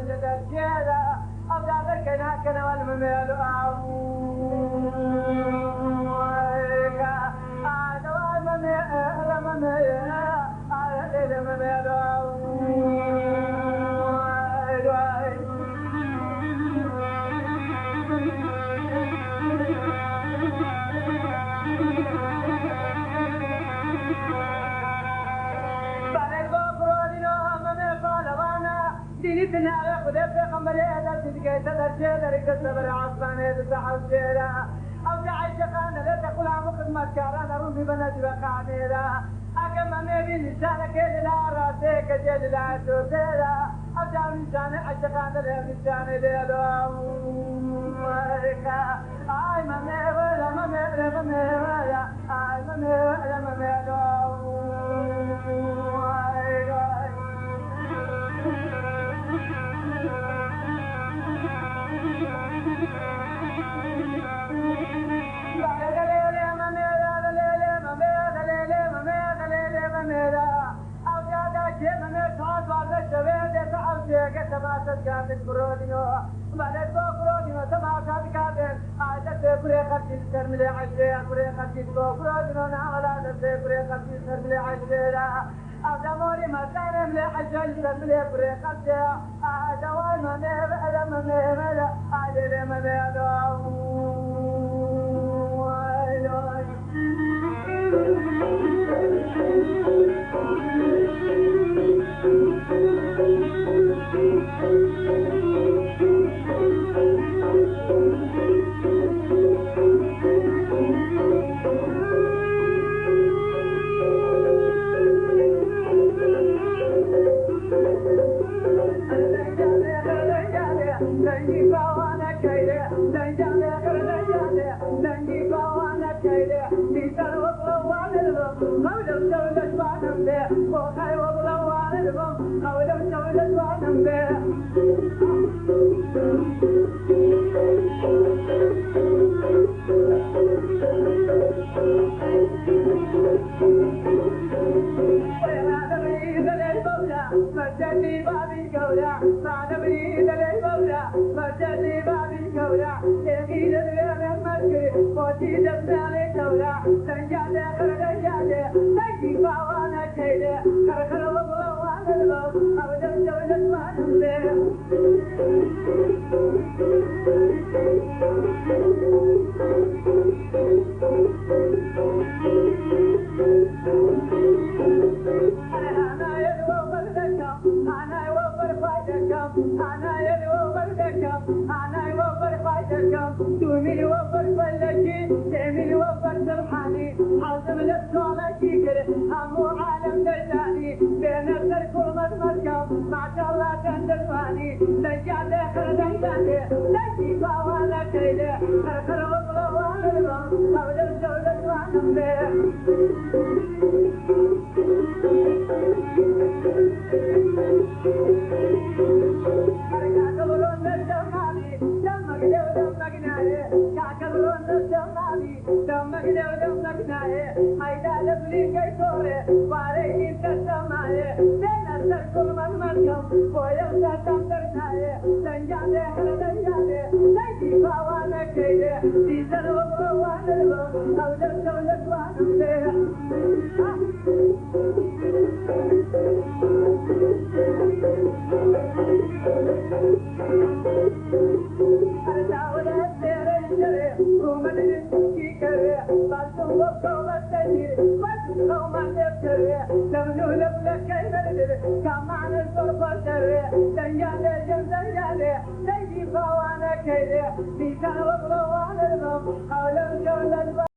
وجد الجيرة أبدا ذكنا كنا والمميل دينتنا خذ بقمر هذا تلقى تدرجة الصبر عصبان هذا سحب جيرا أو تعيش خانة لا تقول عم خدمة كارانا رومي بنات بقاميرا أكما مبين لسانك إلى راسك جل لا تديرا أو تعيش لسان عشقان لا لسان ديرا أي ممي ولا ممي ولا ممي ولا أي ممي ولا ممي كانت بروديو بعد بروديو تما كانت عادت بريقة ترمي عشية بريقة بروديو نعمل بريقة ترمي عشية أدموري ما كان ملحجل ترمي بريقة أدوان ما نبأ لما نبأ على لما نبأ